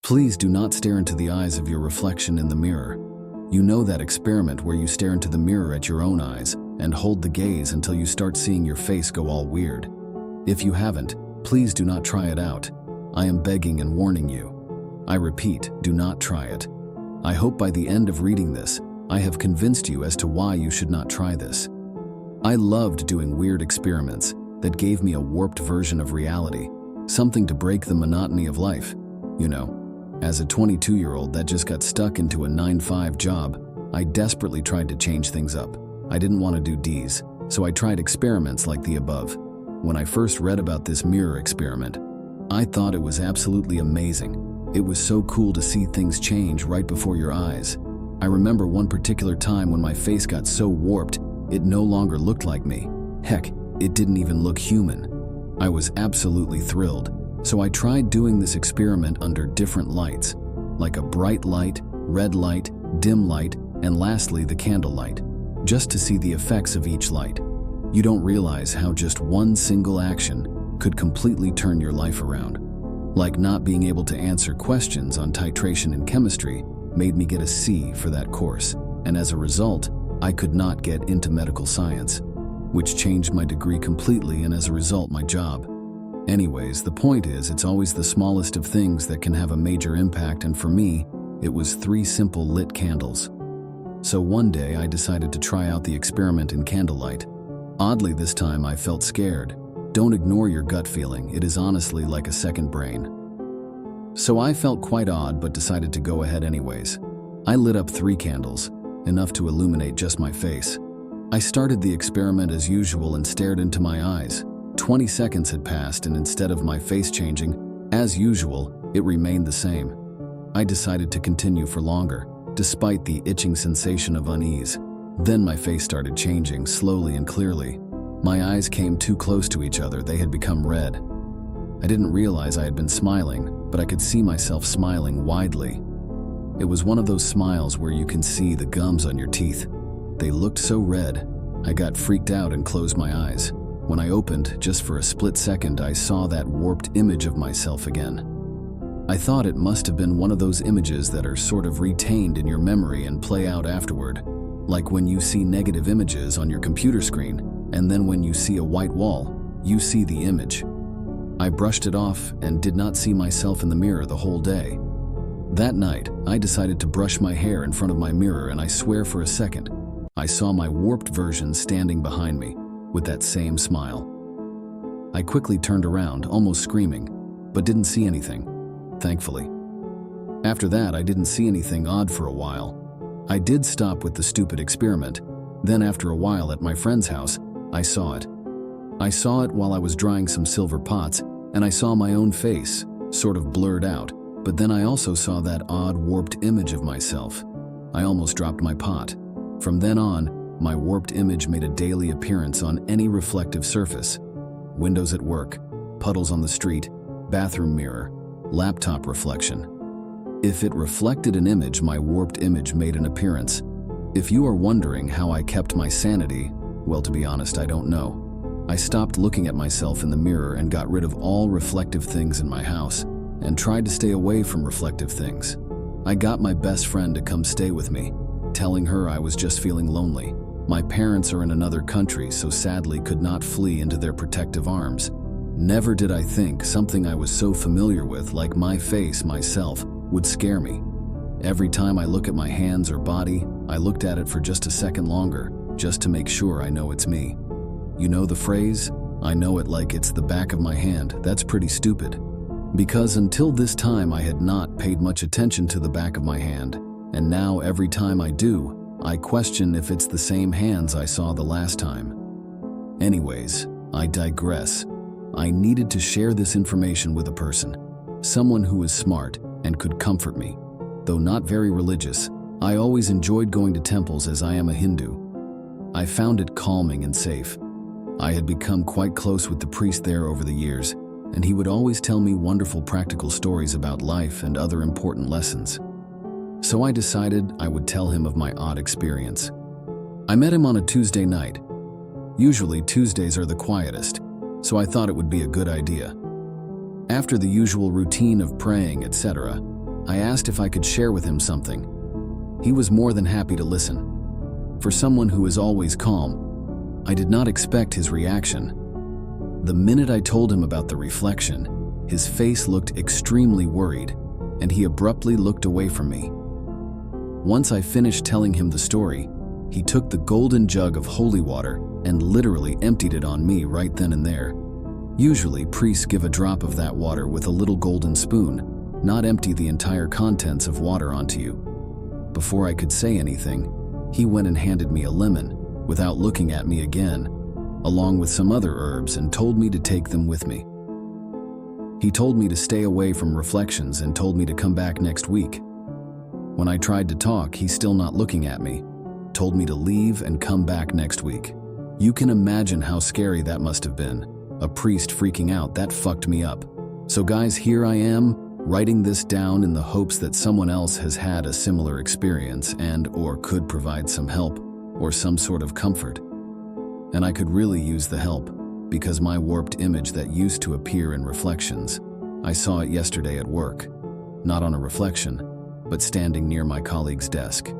Please do not stare into the eyes of your reflection in the mirror. You know that experiment where you stare into the mirror at your own eyes and hold the gaze until you start seeing your face go all weird. If you haven't, please do not try it out. I am begging and warning you. I repeat, do not try it. I hope by the end of reading this, I have convinced you as to why you should not try this. I loved doing weird experiments that gave me a warped version of reality, something to break the monotony of life. You know, as a 22-year-old that just got stuck into a 9-to-5 job, I desperately tried to change things up. I didn't want to do D's, so I tried experiments like the above. When I first read about this mirror experiment, I thought it was absolutely amazing. It was so cool to see things change right before your eyes. I remember one particular time when my face got so warped, it no longer looked like me. Heck, it didn't even look human. I was absolutely thrilled. So I tried doing this experiment under different lights, like a bright light, red light, dim light, and lastly the candle light, just to see the effects of each light. You don't realize how just one single action could completely turn your life around. Like not being able to answer questions on titration in chemistry made me get a C for that course, and as a result, I could not get into medical science, which changed my degree completely and as a result my job. Anyways, the point is, it's always the smallest of things that can have a major impact, and for me, it was 3 simple lit candles. So one day I decided to try out the experiment in candlelight. Oddly, this time I felt scared. Don't ignore your gut feeling, it is honestly like a second brain. So I felt quite odd but decided to go ahead anyways. I lit up 3 candles, enough to illuminate just my face. I started the experiment as usual and stared into my eyes. 20 seconds had passed, and instead of my face changing, as usual, it remained the same. I decided to continue for longer, despite the itching sensation of unease. Then my face started changing slowly and clearly. My eyes came too close to each other, they had become red. I didn't realize I had been smiling, but I could see myself smiling widely. It was one of those smiles where you can see the gums on your teeth. They looked so red, I got freaked out and closed my eyes. When I opened, just for a split second, I saw that warped image of myself again. I thought it must have been one of those images that are sort of retained in your memory and play out afterward, like when you see negative images on your computer screen, and then when you see a white wall, you see the image. I brushed it off and did not see myself in the mirror the whole day. That night, I decided to brush my hair in front of my mirror, and I swear for a second, I saw my warped version standing behind me, with that same smile. I quickly turned around, almost screaming, but didn't see anything, thankfully. After that, I didn't see anything odd for a while. I did stop with the stupid experiment. Then after a while at my friend's house, I saw it. I saw it while I was drying some silver pots, and I saw my own face, sort of blurred out, but then I also saw that odd warped image of myself. I almost dropped my pot. From then on, my warped image made a daily appearance on any reflective surface. Windows at work, puddles on the street, bathroom mirror, laptop reflection. If it reflected an image, my warped image made an appearance. If you are wondering how I kept my sanity, well, to be honest, I don't know. I stopped looking at myself in the mirror and got rid of all reflective things in my house and tried to stay away from reflective things. I got my best friend to come stay with me, telling her I was just feeling lonely. My parents are in another country, so sadly could not flee into their protective arms. Never did I think something I was so familiar with, like my face, myself, would scare me. Every time I look at my hands or body, I looked at it for just a second longer, just to make sure I know it's me. You know the phrase, I know it like it's the back of my hand? That's pretty stupid. Because until this time I had not paid much attention to the back of my hand, and now every time I do, I question if it's the same hands I saw the last time. Anyways, I digress. I needed to share this information with a person, someone who is smart and could comfort me. Though not very religious, I always enjoyed going to temples as I am a Hindu. I found it calming and safe. I had become quite close with the priest there over the years, and he would always tell me wonderful practical stories about life and other important lessons. So I decided I would tell him of my odd experience. I met him on a Tuesday night. Usually Tuesdays are the quietest, so I thought it would be a good idea. After the usual routine of praying, etc., I asked if I could share with him something. He was more than happy to listen. For someone who is always calm, I did not expect his reaction. The minute I told him about the reflection, his face looked extremely worried, and he abruptly looked away from me. Once I finished telling him the story, he took the golden jug of holy water and literally emptied it on me right then and there. Usually, priests give a drop of that water with a little golden spoon, not empty the entire contents of water onto you. Before I could say anything, he went and handed me a lemon, without looking at me again, along with some other herbs, and told me to take them with me. He told me to stay away from reflections and told me to come back next week. When I tried to talk, he's still not looking at me, told me to leave and come back next week. You can imagine how scary that must have been. A priest freaking out, that fucked me up. So guys, here I am, writing this down in the hopes that someone else has had a similar experience and or could provide some help or some sort of comfort. And I could really use the help, because my warped image that used to appear in reflections, I saw it yesterday at work. Not on a reflection, but standing near my colleague's desk.